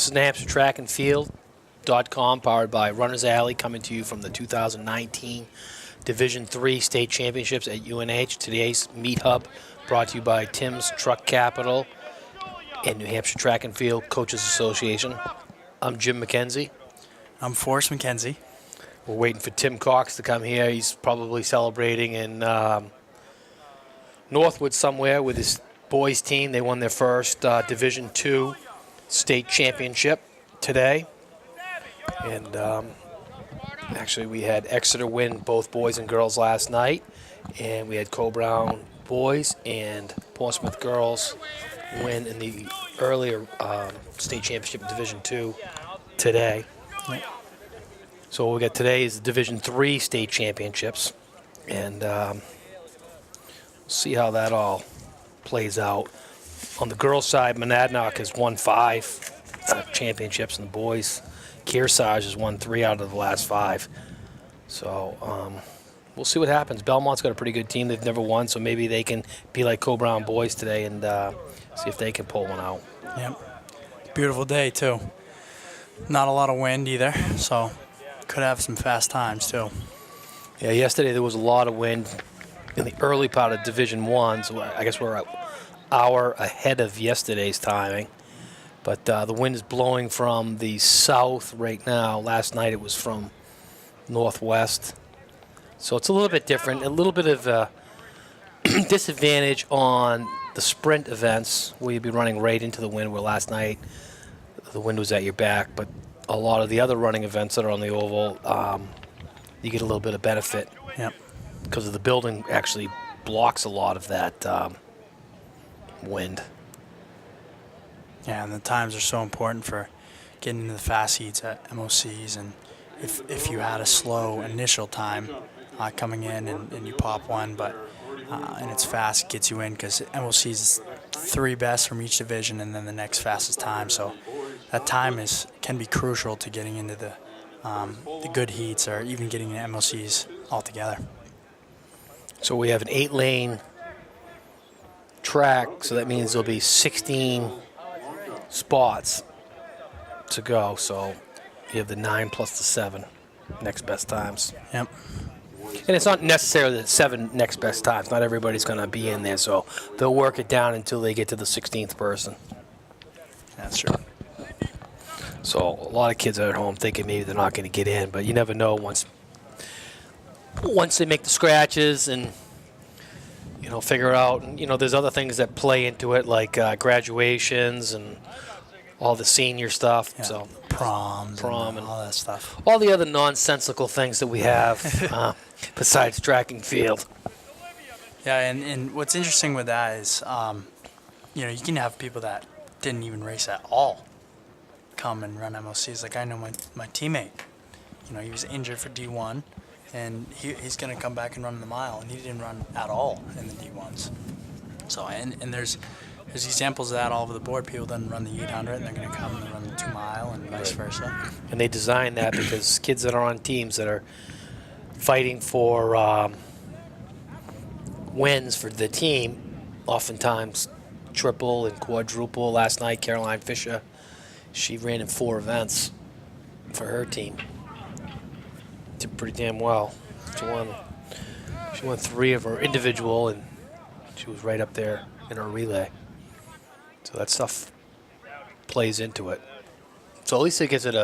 This is New Hampshire Track and Field.com, powered by Runner's Alley, coming to you from the 2019 Division III State Championships at UNH. Today's Meet Hub brought to you by Tim's Truck Capital and New Hampshire Track and Field Coaches Association. I'm Jim McKenzie. I'm Forrest McKenzie. We're waiting for Tim Cox to come here. He's probably celebrating in Northwood somewhere with his boys team. They won their first Division II state championship today. And actually we had Exeter win both boys and girls last night. And we had Co-Brown boys and Portsmouth girls win in the earlier state championship in Division II today. So what we got today is the Division III state championships. And we'll see how that all plays out. On the girls' side, Monadnock has won 5 championships, and the boys, Kearsarge has won 3 out of the last 5. So we'll see what happens. Belmont's got a pretty good team. They've never won, so maybe they can be like Co-Brown boys today and see if they can pull one out. Yep. Beautiful day, too. Not a lot of wind either, so could have some fast times, too. Yeah, yesterday there was a lot of wind in the early part of Division I, so I guess we're an hour ahead of yesterday's timing. But the wind is blowing from the south right now. Last night it was from northwest. So it's a little bit different, a little bit of a disadvantage on the sprint events where you'd be running right into the wind, where last night the wind was at your back. But a lot of the other running events that are on the oval, you get a little bit of benefit. Yep. Because of the building actually blocks a lot of that wind. Yeah, and the times are so important for getting into the fast heats at MOCs. And if you had a slow initial time coming in and you pop one, but and it's fast, it gets you in because MOCs is 3 best from each division and then the next fastest time. So that time can be crucial to getting into the good heats or even getting into MOCs altogether. So we have an 8-lane track, so that means there'll be 16 spots to go. So you have the 9 plus the 7 next best times. Yep. And it's not necessarily the 7 next best times. Not everybody's going to be in there, so they'll work it down until they get to the 16th person. That's true. So a lot of kids are at home thinking maybe they're not going to get in, but you never know once they make the scratches and figure out. And, there's other things that play into it, like graduations and all the senior stuff. Yeah, so prom and all that stuff. All the other nonsensical things that we have besides track and field. Yeah, and what's interesting with that is, you can have people that didn't even race at all come and run MOCs. Like I know my teammate, he was injured for D1, and he's going to come back and run the mile, and he didn't run at all in the D1s. So and there's examples of that all over the board. People didn't run the 800, and they're going to come and run the 2 mile, and vice versa. And they designed that because kids that are on teams that are fighting for wins for the team, oftentimes triple and quadruple. Last night, Caroline Fisher, she ran in 4 events for her team. Did pretty damn well. She won 3 of her individual, and she was right up there in her relay. So that stuff plays into it. So at least it gives it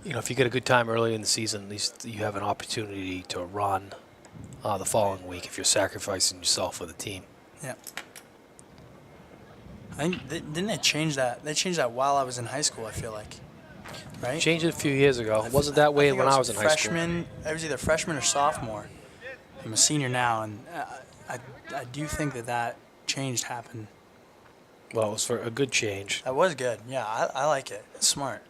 if you get a good time early in the season, at least you have an opportunity to run the following week if you're sacrificing yourself for the team. Yeah. I think didn't they change that? They changed that while I was in high school, I feel like. Right? Changed it a few years ago. It wasn't that way when I was in high school. I was either freshman or sophomore. I'm a senior now, and I do think that change happened. Well, it was for a good change. That was good. Yeah, I like it. It's smart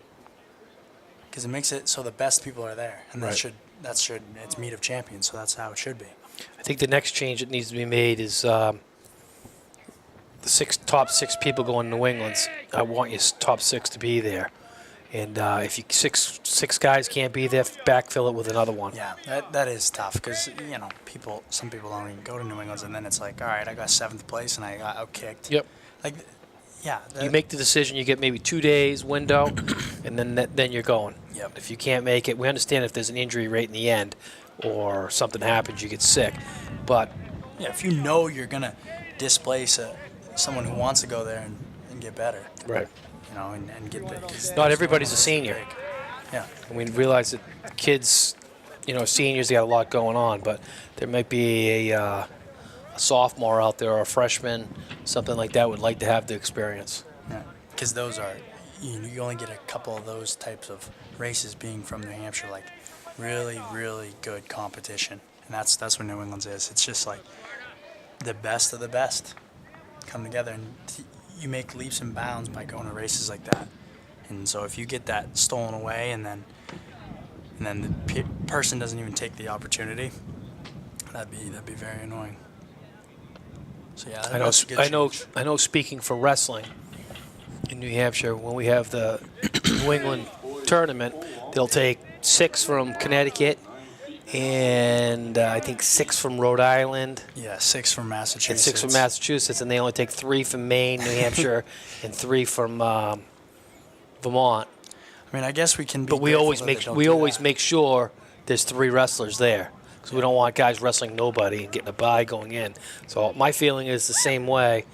because it makes it so the best people are there, and right. It's meet of champions, so that's how it should be. I think the next change that needs to be made is the top 6 people going to New England's. I want your top 6 to be there. And if you six guys can't be there, backfill it with another one. Yeah, that is tough because some people don't even go to New England, and then it's like, all right, I got 7th place and I got outkicked. Yep. Like, Yeah. You make the decision. You get maybe 2 days window, and then you're going. Yep. If you can't make it, we understand if there's an injury right in the end, or something happens, you get sick. But Yeah, if you know you're gonna displace someone who wants to go there and get better, right, and get the. 'Cause not there's everybody's no a one senior. big. Yeah. And we realize that kids, seniors, they got a lot going on, but there might be a sophomore out there or a freshman, something like that, would like to have the experience. Yeah. Because those are, you only get a couple of those types of races being from New Hampshire, like really, really good competition, and that's what New England's is. It's just like the best of the best come together, and you make leaps and bounds by going to races like that. And so if you get that stolen away, and then the person doesn't even take the opportunity, that'd be very annoying. So yeah, that's a good change. I know. Speaking for wrestling in New Hampshire, when we have the New England tournament, they'll take 6 from Connecticut, and I think 6 from Rhode Island. Yeah, 6 from Massachusetts. And 6 from Massachusetts, and they only take 3 from Maine, New Hampshire, and 3 from Vermont. I mean, I guess we can be. But we always make make sure there's 3 wrestlers there, because we don't want guys wrestling nobody and getting a bye going in. So my feeling is the same way.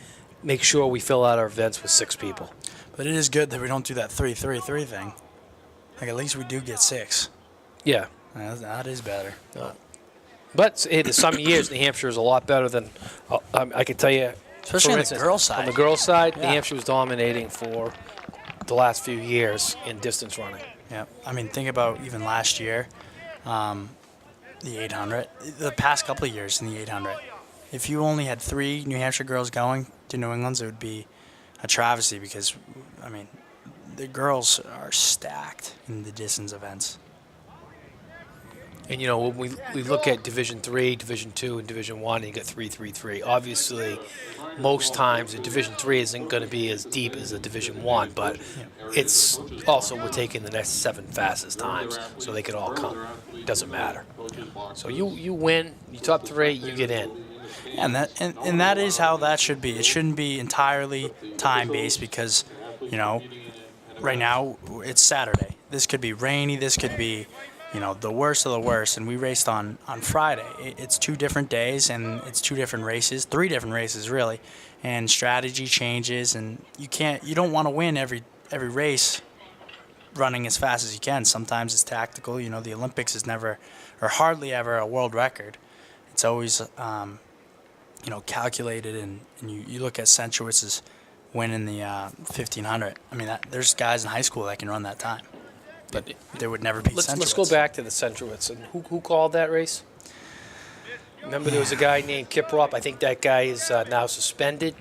Make sure we fill out our events with 6 people. But it is good that we don't do that 3-3-3 thing. Like, at least we do get 6. Yeah. That is better. But some years, New Hampshire is a lot better than I can tell you. Especially on the girls' side. On the girls' side, Yeah. New Hampshire was dominating for the last few years in distance running. Yeah. I mean, think about even last year, the 800, the past couple of years in the 800. If you only had 3 New Hampshire girls going to New England's, it would be a travesty because, I mean, the girls are stacked in the distance events. And when we look at Division III, Division II, and Division I, and you get 3-3-3. Obviously, most times a Division III isn't going to be as deep as a Division I, but it's also we're taking the next 7 fastest times, so they could all come. Doesn't matter. So you win, you top 3, you get in. And that is how that should be. It shouldn't be entirely time based because, right now it's Saturday. This could be rainy. This could be, the worst of the worst. And we raced on Friday. It's 2 different days and it's 2 different races, 3 different races really. And strategy changes, and you don't want to win every race running as fast as you can. Sometimes it's tactical. The Olympics is never or hardly ever a world record. It's always calculated, and you look at Centrowitz's win in the 1500. I mean, there's guys in high school that can run that time, but there would never be Centrowitz. Let's go back to the Centrowitz. And who called that race? Remember, there was a guy named Kiprop. I think that guy is now suspended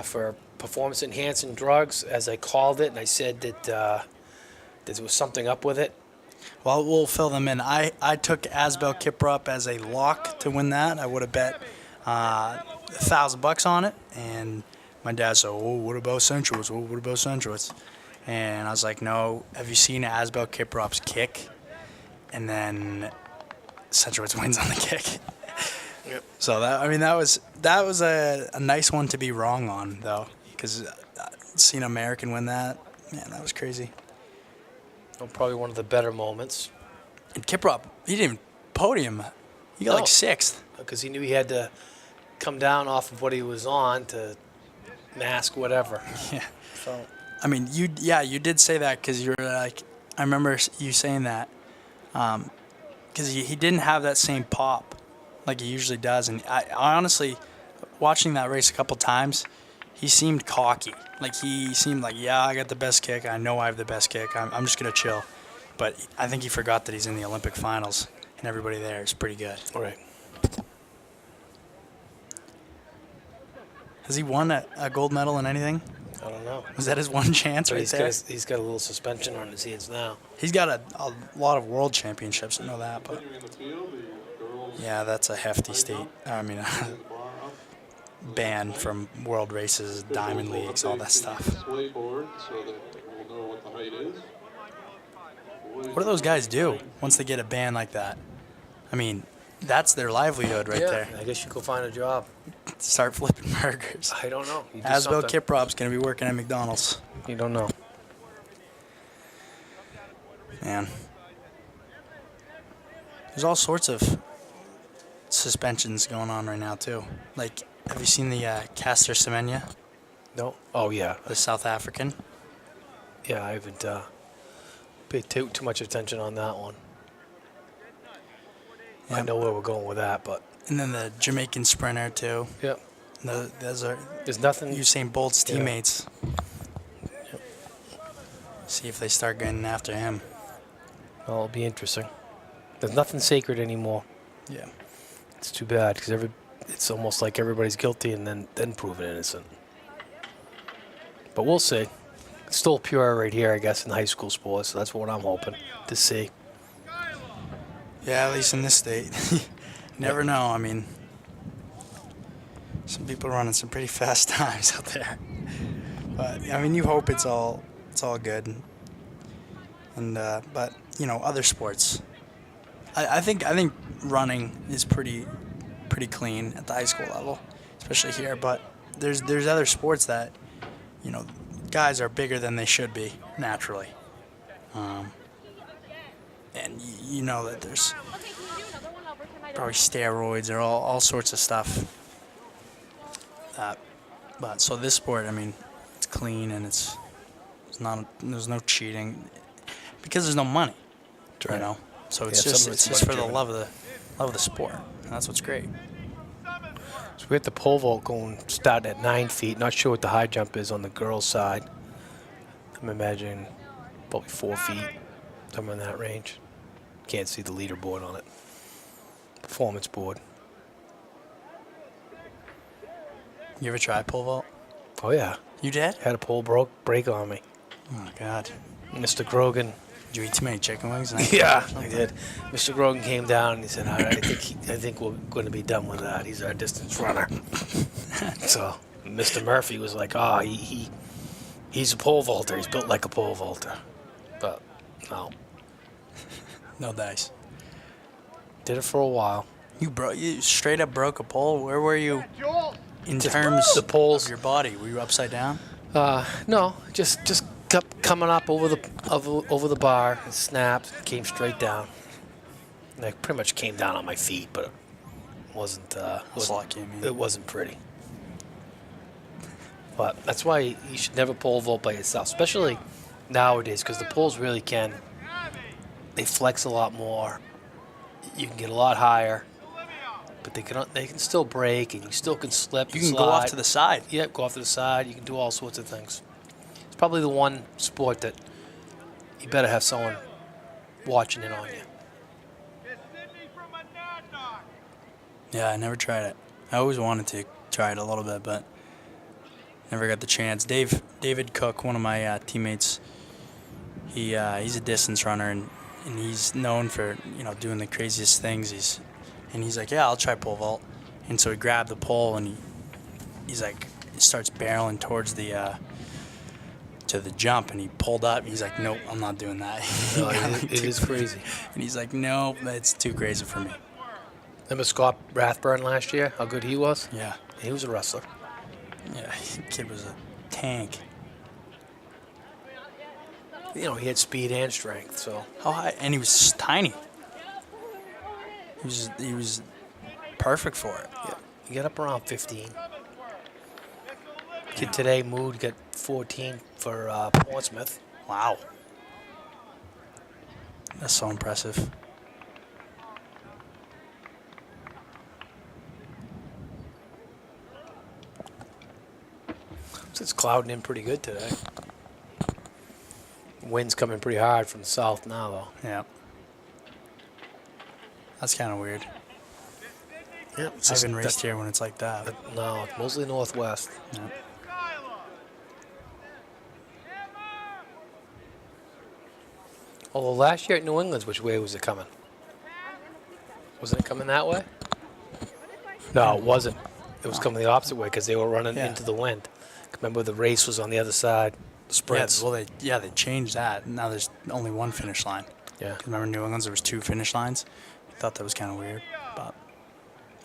for performance-enhancing drugs, as I called it, and I said that there was something up with it. Well, we'll fill them in. I took Asbel Kiprop as a lock to win that. I would have bet $1,000 on it, and my dad said, "Oh, what about Centrowitz? Oh, what about Centrowitz?" And I was like, "No. Have you seen Asbel Kiprop's kick?" And then Centrowitz wins on the kick. Yep. So that was a nice one to be wrong on though, because seeing an American win that, man, that was crazy. Probably one of the better moments. And Kiprop, he didn't even podium. He got like 6th. Because he knew he had to come down off of what he was on to mask whatever. Yeah. So. I mean, you did say that because you were like, I remember you saying that, because he didn't have that same pop like he usually does. And I honestly, watching that race a couple times, he seemed cocky. Like he seemed like, yeah, I got the best kick. I know I have the best kick. I'm just going to chill. But I think he forgot that he's in the Olympic finals, and everybody there is pretty good. All right. Has he won a gold medal in anything? I don't know. Was that his one chance But right there? He's got a little suspension on his hands now. He's got a lot of world championships, I know that, but yeah, that's a hefty ban from world races, diamond leagues, all that stuff. What do those guys do once they get a ban like that? I mean, that's their livelihood right there. I guess you go find a job. start flipping burgers. I don't know. You do Asbel something. Kiprop's going to be working at McDonald's. You don't know. Man. There's all sorts of suspensions going on right now, too. Like, have you seen the Caster Semenya, No. Oh yeah. the South African? Yeah, I haven't paid too much attention on that one. I Yeah. know where we're going with that, but And then the Jamaican sprinter, too. yeah, Those are there's nothing. Usain Bolt's Yeah. teammates. See if they start getting after him. Well, it'll be interesting. There's nothing sacred anymore. Yeah. It's too bad because it's almost like everybody's guilty and then proven innocent. But we'll see. It's still pure right here, I guess, in high school sports. So that's what I'm hoping to see. Yeah, at least in this state. Never know. I mean, some people are running some pretty fast times out there. But I mean, you hope it's all good. And but you know, other sports. I think running is pretty clean at the high school level, especially here. But there's other sports that, you know, guys are bigger than they should be naturally. And you know that there's probably steroids or all sorts of stuff. But so this sport, I mean, it's clean and there's no cheating because there's no money, Right. you know. So Yeah, it's some just of it's it's just for the money-driven. love of the sport, and that's what's great. So we have the pole vault starting at 9 feet. Not sure what the high jump is on the girls' side. I'm imagining probably 4 feet, somewhere in that range. Can't see the leaderboard on it. Performance board. You ever try pole vault? Oh yeah, You did? had a pole break on me. Oh my God! Mr. Grogan. Did you eat too many chicken wings? And Yeah, I did. Mr. Grogan came down and he said, "All right, I think we're going to be done with that. He's our distance runner." So Mr. Murphy was like, "Oh, he's a pole vaulter. He's built like a pole vaulter." But no, No dice. did it for a while. You straight up broke a pole. Where were you in Just terms the poles. of your body? Were you upside down? No, just kept coming up over the bar and snapped, came straight down. And I pretty much came down on my feet, but it wasn't. Lucky, I mean. It wasn't pretty. But that's why you should never pole vault by yourself, especially nowadays, because the poles really can. They flex a lot more. You can get a lot higher, but they can still break, and you still can slip. You and can go off slide. to the side. Yeah, go off to the side. You can do all sorts of things. It's probably the one sport that you better have someone watching it on you. Yeah, I never tried it. I always wanted to try it a little bit, but never got the chance. David Cook, one of my teammates, he's a distance runner and he's known for doing the craziest things. He's like, yeah, I'll try pole vault, and so he grabbed the pole and he starts barreling towards the to the jump, and he pulled up. He's like, nope, I'm not doing that. No, it is crazy. And he's like, nope, that's too crazy for me. Remember Scott Rathburn last year? How good he was? Yeah. He was a wrestler. Yeah, the kid was a tank. He had speed and strength. So How high? And he was tiny. He was perfect for it. yeah, you get up around 15. Kid today, Mood got 14 for Portsmouth. Wow. That's so impressive. So it's clouding in pretty good today. Wind's coming pretty hard from the south now, though. Yeah. That's kind of weird. Yep. I haven't raced here when it's like that. No, mostly northwest. Yeah. Although last year at New England's, which way was it coming? Wasn't it coming that way? No, it wasn't. It was coming the opposite way because they were running Yeah. into the wind. Remember, the race was on the other side. The sprints. Yeah, they changed that. Now there's only one finish line. Yeah. 'Cause remember New England's, there was 2 finish lines. I thought that was kind of weird, but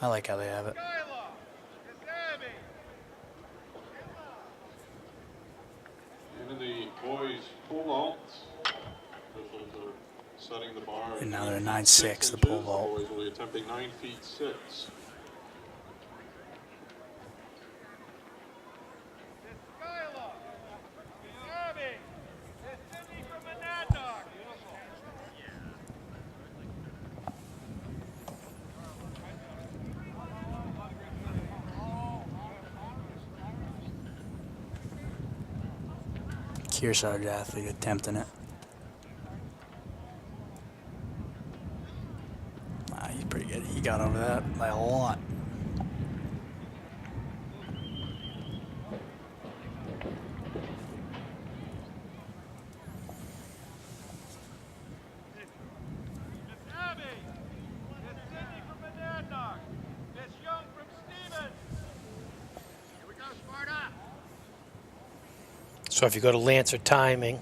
I like how they have it. pole vaults. Officials are setting the bar. And now they're 9 feet 9.6, 6 the pole inches. vault. The boys will be attempting 9 feet 6. Kearsarge athlete attempting it. He's pretty good. He got over that by a lot. So if you go to Lancer timing,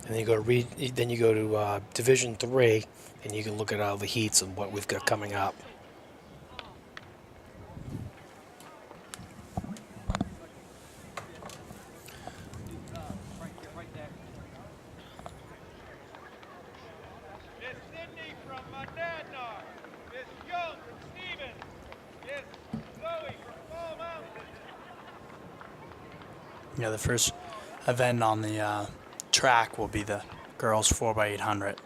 and then you go to Division III, and you can look at all the heats and what we've got coming up. Yeah, the first event on the track will be the girls 4x800.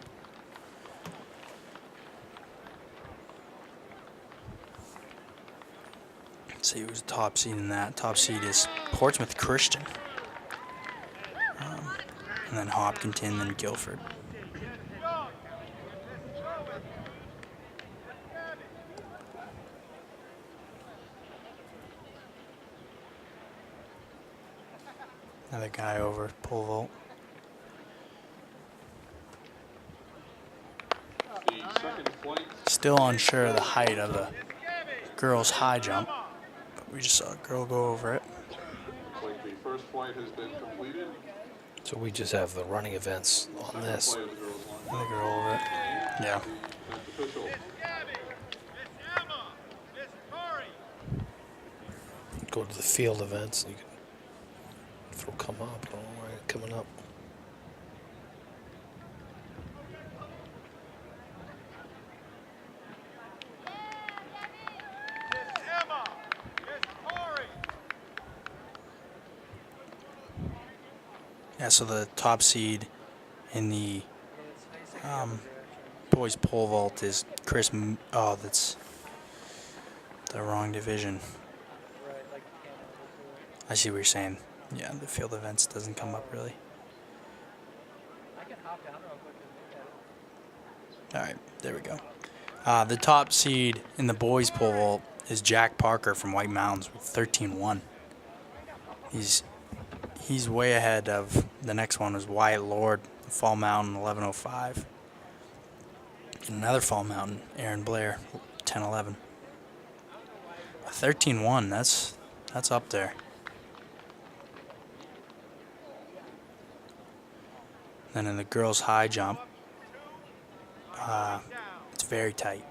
Let's see who's top seed in that. Top seed is Portsmouth Christian. And then Hopkinton, then Guilford. Another guy over pole vault. The second flight. Still unsure of the height of the girls' high jump, but we just saw a girl go over it. Looks like the first flight has been completed. So we just have the running events on this. Flight of the girls line. Another girl over it. Yeah. That's official. Go to the field events. You can, if it'll come up, I don't know why it's coming up. Yeah, so the top seed in the boys pole vault is Chris. Oh, that's the wrong division. I see what you're saying. Yeah, the field events doesn't come up really. All right, there we go. The top seed in the boys pole vault is Jack Parker from White Mountains with 13-1. He's way ahead of the next one was Wyatt Lord, Fall Mountain, 11:05. Another Fall Mountain, Aaron Blair, 10:11. 13-1, that's up there. Then in the girls' high jump, it's very tight.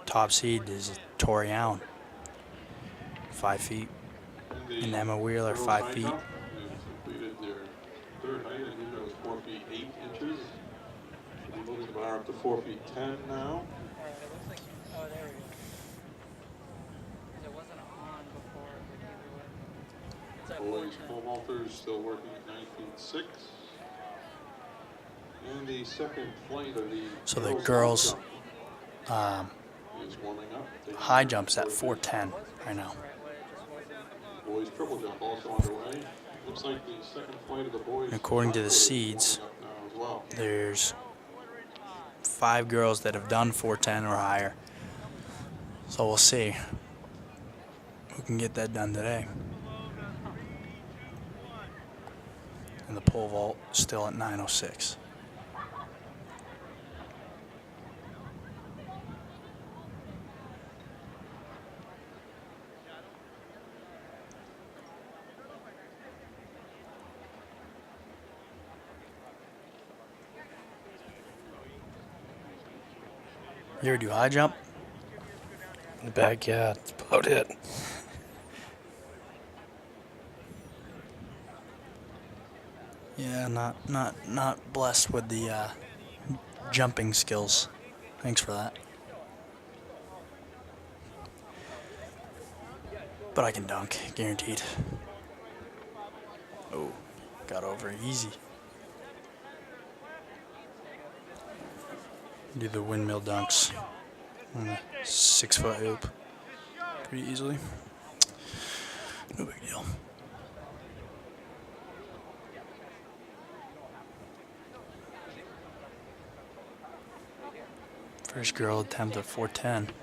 Top seed is Tori Allen, 5 feet. And Emma Wheeler, 5 feet. They've completed their third height. I believe that was 4 feet 8 inches. Should be moving the bar up to 4 feet 10 now. Boys pole vaulters still working at 9 feet 6. And the second flight of the So the girls' is warming up. high jump's at 4:10 right now. Boys triple jump also underway. Looks like the second flight of the boys. According to the is seeds, warming up now as well. There's 5 girls that have done 4:10 or higher. So we'll see who can get that done today. And the pole vault still at 9:06. You ever do high jump? In the backyard, that's about it. Yeah, not blessed with the jumping skills. Thanks for that. But I can dunk, guaranteed. Oh, got over easy. Do the windmill dunks on the 6-foot hoop pretty easily. No big deal. First girl attempt at 410.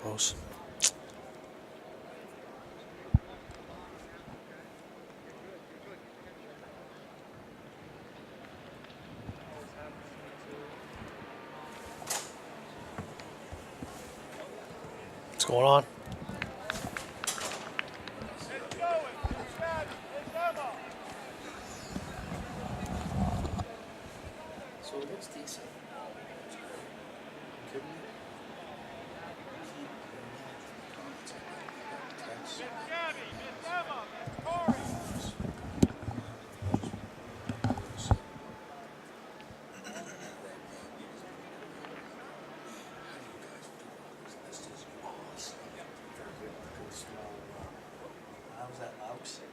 Close. What's going on? So it looks decent. Couldn't it? When I was at Laux, we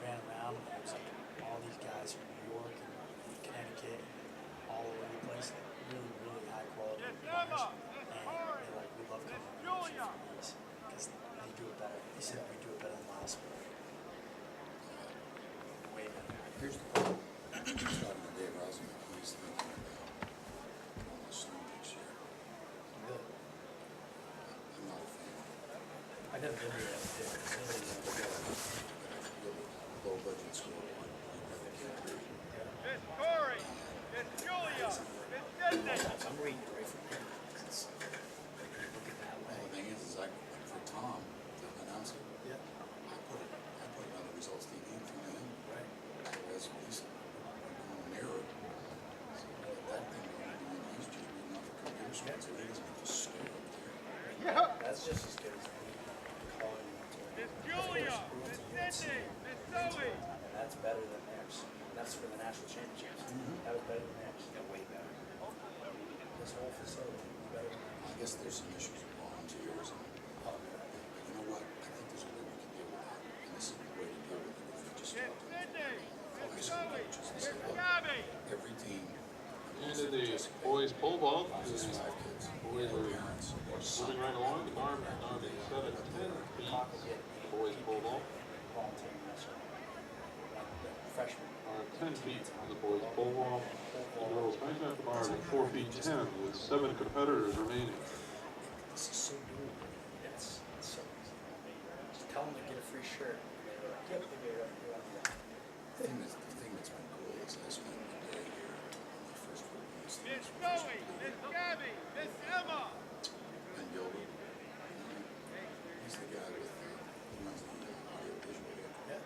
ran around and there was like all these guys from New York and Connecticut and all over the place, like really, really high quality runners. And they're like, we love coming to these because they do it better. They said we do it better than the hospital. Way better. Here's the problem. Just talking to Dave Rosenberg, he's thinking about going to snow next year. Good. I'm not a fan. I never been here. Low budget school. It's Corey. It's Julia. It's Sydney. I'm reading right from here. Well, the thing is I, for Tom to announce it, Yeah. I put it on the results TV in front of him. Right. Otherwise, he's going to mirror it. So that thing going to be, he's just reading off a computer screen, so he doesn't have to stay up there. That's just as good as calling It's Julia. It's Sydney. It's Zoe. and that's better than theirs. That's for the national championships. That was better than theirs. Yeah, way better. This whole facility was better than theirs. I guess there's some issues with volunteers, and but you know what? I think there's a way we can deal with that, and this is the way to deal with it. If we just talk It's to Sydney. high It's school Zoe. coaches and It's say, look, Gabby. every team And in the boys pole vault, the has 5 kids, boys their are parents, or son. moving right along. The arm 7-10 feet. The boys pole vault Volunteering wrestling. Like the freshman. are 10 feet on the boys pole vault. The girls hang up the bar at 4 feet 10 with 7 competitors remaining. This is so cool. It's so easy. Just tell them to get a free shirt. They're like, yep, they get it. The thing that's been cool is I spent a day here when they first put these things. It's Zoe. It's Gabby. It's Emma. And Gilbert, he's the guy with, he runs the audio visual here. Yeah.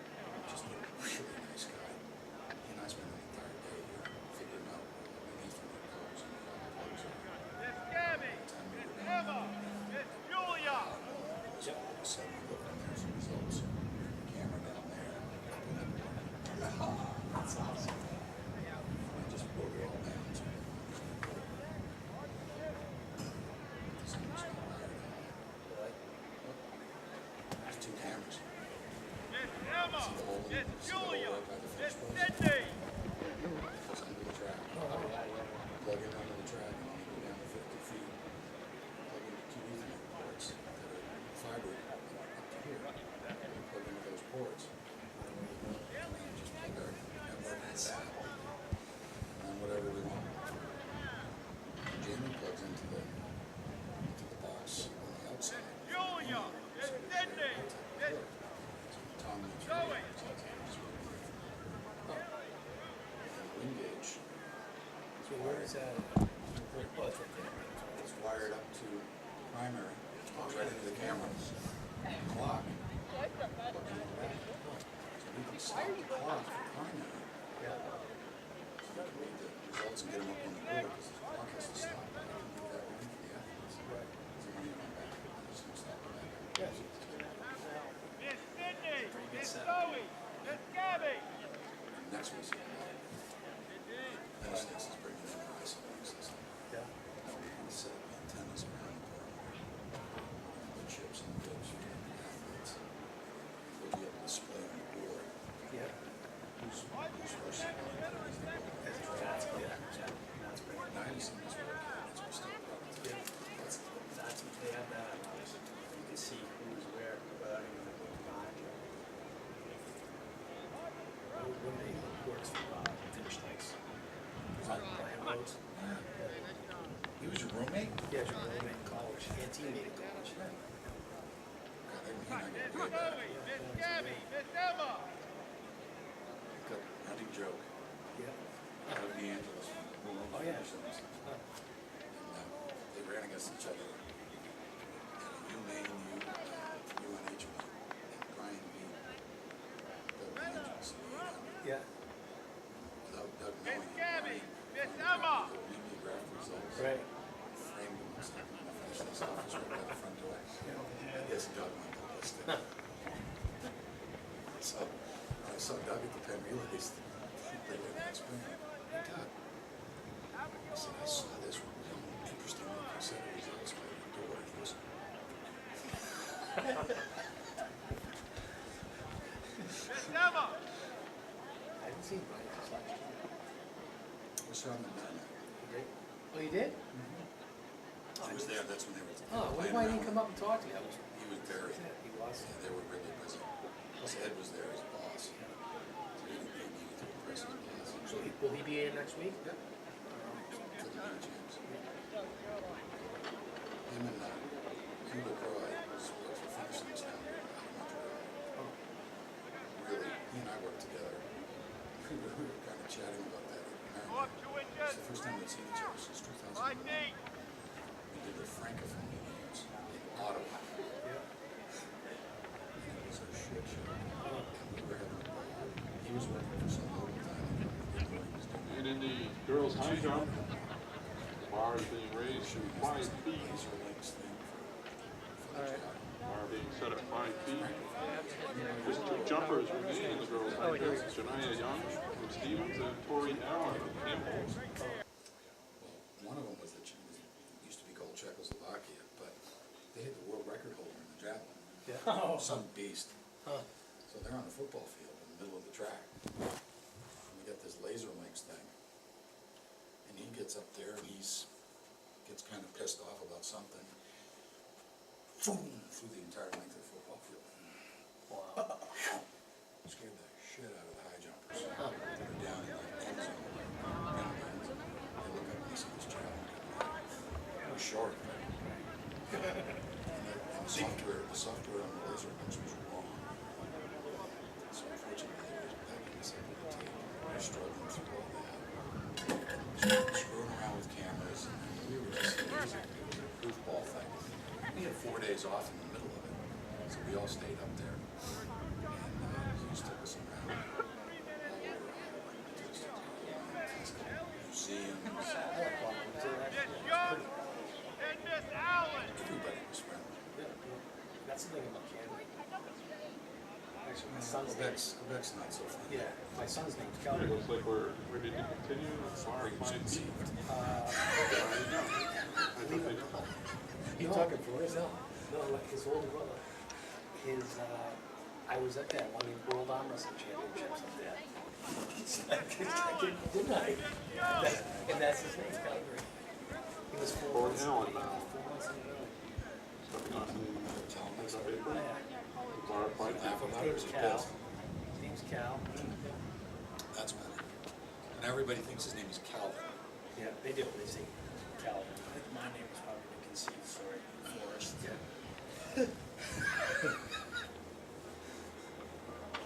Just a really nice guy. He and I spent an entire day here figuring out underneath from the codes and how the plugs are. It's Gabby. It's Emma. It's Julia. So all of a sudden we look and there's the results. Camera down there. That's awesome. I just wrote it all down. So someone's not wired on. There's 2 cameras. It's Emma. See the hole in it? It's See the hole Julia. right by the It's first post? Sydney. It goes under the track. Plug in under the track and only go down to 50 feet. Plug in the 2 Ethernet ports that are fiber up to here. And plug into those ports. And then just plug our network into that. And then whatever we want. Jamie plugs into the box on the outside. Julia. It's Sydney. It's So Tom needs Zoe. to primary, goes right into the camera. Clock. Looking back. So we can stop the clock for primary. Yeah. So we can read the results and get them up on the board because the clock has to stop. We can leave that running for the athletes. Right. So when you come back, I'm just going to stop the back. Yeah. Miss Sydney! Miss Zoe! Miss Gabby! Next week's Dennis Nix is bringing in the ice system. Yeah. We're going to set up antennas around the perimeter. The chips and dips for the athletes. They'll be able to display on the board Yeah. who's first and That's yeah. That's great. 90 is what candidates are still running. Yeah. That's they have that. You can see who's where without even looking behind you. Roommate works for Finish Nights. Brian Rhodes. He was your roommate? Yeah, she's a roommate in college and teammate in college. God, I mean, Miss Zoe! Miss Gabby! Miss Emma! got running joke. Yeah. Out of the Angeles. Oh, yeah. They ran against each other. UMaine, UNH, and Brian beat the Angels. Yeah. Without Doug Miss knowing it, Gabby! Brian Miss found Emma! the mimeograph results. Right. Framed them and stuck them in the finish this office right by the front door. I guess Doug went ballistic. So I saw Doug at the Penn Relays. They were explaining, hey Doug, I said, I saw this interesting set of results by the door. He goes, Miss Emma! I haven't seen Brian since last year. we saw him in Manhattan. You did? Oh, you did? I was there, that's when they were Oh, playing why around. didn't he come up and talk to you? I was. He was very, Yeah, he was. yeah, they were really busy. His head was there, his boss. So he needed to impress his boss. So will he be in next week? Yep. For the new gyms. Him and Cuba Croy works for Finishings down here in Montreal. Really, he and I worked together. We were kind of chatting about that. Go up 2 It's inches! the first time we've seen each other since 2000. 5 feet! We did the Francophone games in Ottawa. Yeah. And it was a shit show. And we were having a ball. He was working for some local time. He didn't know what he was doing. And in the girls' high jump, the bar is being raised to 5 feet. Laser links thing for the job. Bar being set at 5 feet. Just 2 jumpers remain in the girls' high jump. Janaya Young from Stevens and Tori Allen from Campbell. Well, one of them was used to be called Czechoslovakia, but they had the world record holder in the javelin. Yeah. Some beast. Huh. So they're on the football field in the middle of the track. And we got this laser links thing. And he gets up there and gets kind of pissed off about something. Boom! Through the entire length of the football field. Wow. Scared the shit out of the high jumpers. Huh. They're down in the end zone. They look up and they see this javelin coming out. It was short, but and the software on the laser links was wrong. So unfortunately, they were backing us up with the tape. We were struggling through all that. Screwing around with cameras, and we were just it was a goofball thing. We had 4 days off in the middle of it, so we all stayed up there. And he just took us around all over Ottawa, just museums. Miss Young! And Miss Allen! Everybody was friendly. That's the thing about Canada. Actually, my son's name. Quebec's not so friendly. Yeah, my son's name's It Calvin. looks like we're ready to continue. The bar He was 5 feet. conceived. Believe it or not. You No, talking for us? No, like his older brother. I was at that one of the World Arm Wrestling Championships up there. Didn't I? And that's his name, Calgary. He was 4 Tori months. Allen now. 4 months in the middle. Stepping onto the paper. Yeah. The bar 5 feet. Laugh about His it, name's or Cal. pissed? His name's Cal. That's better. And everybody thinks his name is Calvin. Yeah, they do. They say Calvin. I think my name was probably the conceived story. Forrest. Yeah.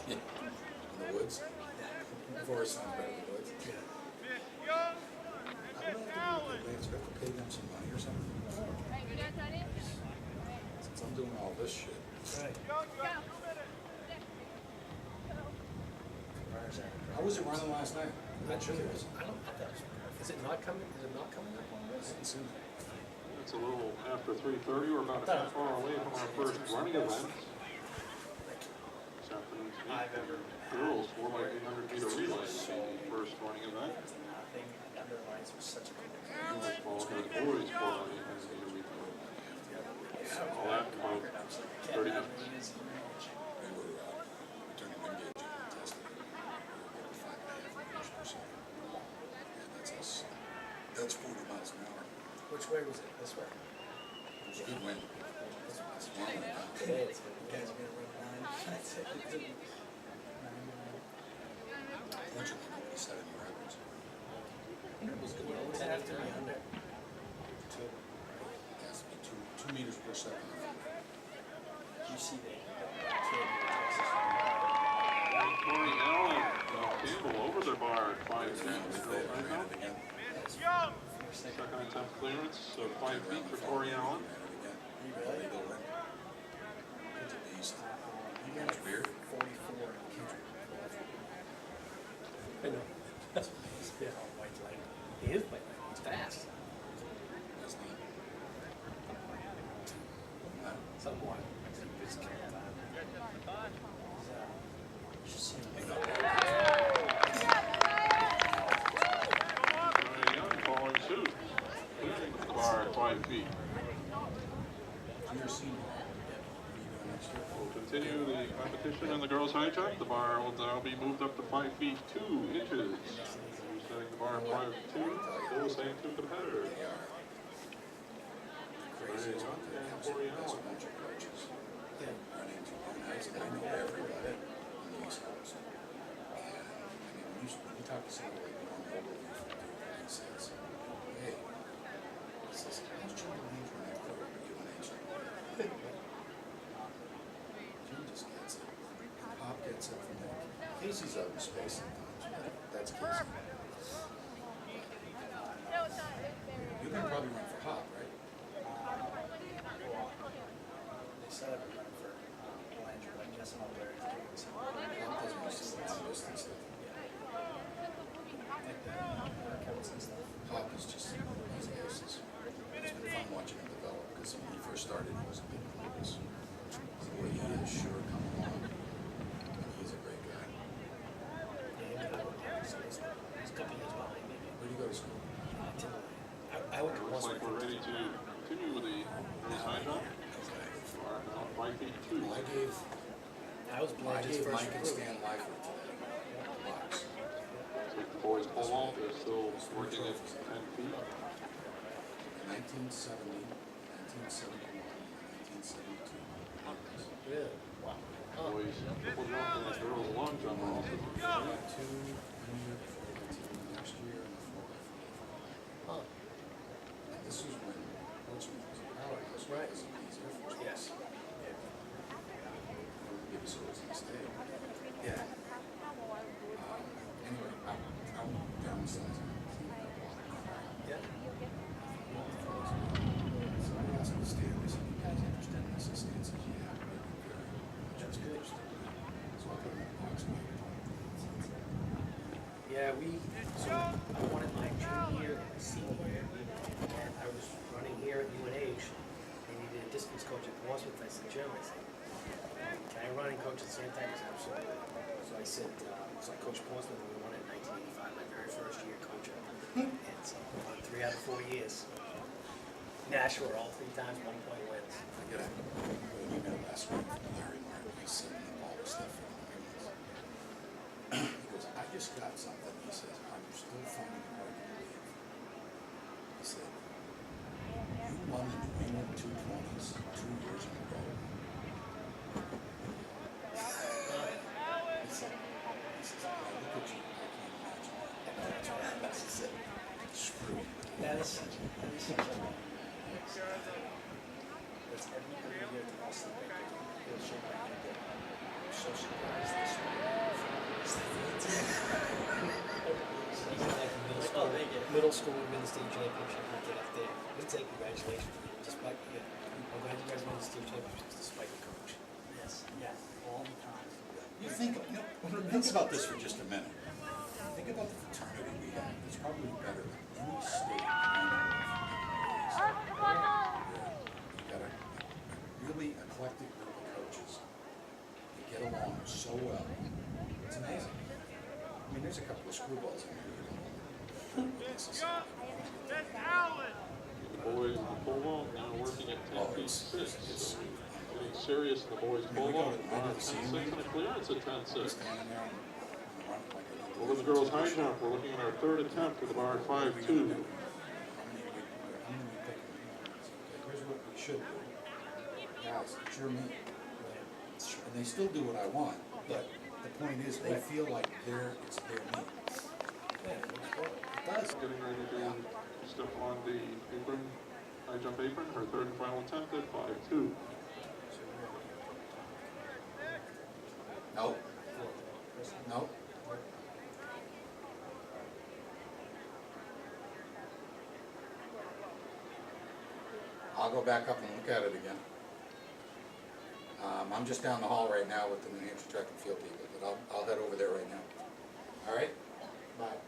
In the woods. Forest sounds better than the woods. Miss Young! And I don't Miss know, Allen! do they expect to pay them some money or something? Hey, you guys ready? doing all this shit. Right. How was it running last night? I'm curious. I don't. Is it not coming? Is it not coming up on I this? haven't seen it. It's a little after 3:30. We're about a half hour away from our first running event. This afternoon's meet, girls 4x800 meter relay, the first running event. Girls followed by the boys 4x800 meter relay. All that in about 30 minutes. We were turning wind gauge in and testing it. We were getting 5.5 meters per second. And that's us. That's 40 miles an hour. Which way was it? This way. It was a good wind. It's warm enough. Today it's you guys are gonna run 9. That's it. Fortunately, nobody set any records. It was good. What was it have to be under? 2. It has to be 2 meters per second. You see that Tori Allen and Campbell over the bar at 5 feet. Ran it again. Young. Second attempt clearance of 5 feet for Tori Allen. Ran it again. Illegal win. It's a beast. It's weird. 44. I know. Yeah. White light. He is white light. He's fast. That's not. No. Somewhat. It's kind of you should see him. Tori Young following suit. Clearing the bar at 5 feet. Junior senior. What are you doing next year? We'll continue the competition in the girls' high jump. The bar will now be moved up to 5 feet 2 inches. Setting the bar at 5'2", still the same two competitors. They are. Crazy as one thing comes to best bunch of coaches. Run into one nights, and I know everybody on the East Coast. And I mean, when you talk to somebody like Norm Ogilvie from Duke, and he says, "Hey," he says, "how's Jim Lange run that court at UNH?" Jim just gets it. And Pop gets it from that. Casey's out in space sometimes. That's Casey. You're gonna probably run for Hop, right? They said I've been running for Belanger, but I guess I'm over there doing some Hop doesn't do some long distance stuff. workouts and stuff. Hop is just he's aces. It's been fun watching him develop because when he first started, he was a bit nervous. The way he is sure coming along, and he's a great guy. He's a couple years behind me. Where do you go to school? I went to Looks like we're ready to continue with the girls' high jump. Bar now 5 feet 2. I was I Blanche's gave first Mike and recruit. Stan Lyford today. Box. So the boys pull off. They're still working at 10 feet. 1970, 1971, 1972. Really? Boys triple jump and the girls' long jump are also We got 2 junior before we went to next year and the 4x4. Huh. And this was when Portsmouth was a powerhouse. Right. Because of these Air Force Yes. Base. Give us a reason to stay. Yeah. Anyway, I'm downsizing. Yeah. So I asked him to stay. I said, "You guys interested in this?" Stan says, "Yeah, we're very much That's good. interested." So I put him in the box. Yeah, so I wanted my junior year and my senior year, and I was running here at UNH. They needed a distance coach at Portsmouth. I said, Jim, I said, can I run and coach at the same time? He said, absolutely. So I said, so I coached Portsmouth and we won it in 1985, my very first year coaching. And so I won 3 out of 4 years. Nashua all 3 times, 1 point wins. I get an email last week from Larry Martin. He's sending me all the stuff from the women's. He goes, "I just got something." He says, "I'm still finding it hard to believe." He said, "You won the New England 220s 2 years in a row." He said, "When I look at you, I can't imagine that." He said, "Screw you." That is such a it's every year to us that they do. It'll show my hand that I'm so surprised this Middle school, we win the state championship. We get up there. We take congratulations. Just like, yeah, I'm glad you guys won the state Yes, yeah, all the time. You think, think about this for just a minute. Think about the fraternity we have. It's probably better than any state I know of. You got a really eclectic group of coaches. They get along so well. It's amazing. I mean, there's a couple of screwballs in here. Miss Allen. The boys in the polo now working at 10 feet 6. So getting serious in the boys polo. 10-6 and a clear. It's a 10-6. Over the girls high jump, we're looking at our third attempt at the bar 5-2. Here's what we should do. Guys, it's your meat. And they still do what I want, but the point is, they feel like it's their meat. It does. Getting ready to step on the apron, high jump apron, her third and final attempt at 5-2. No. No. I'll go back up and look at it again. I'm just down the hall right now with the New Hampshire track and field people, but I'll head over there right now. All right? Bye.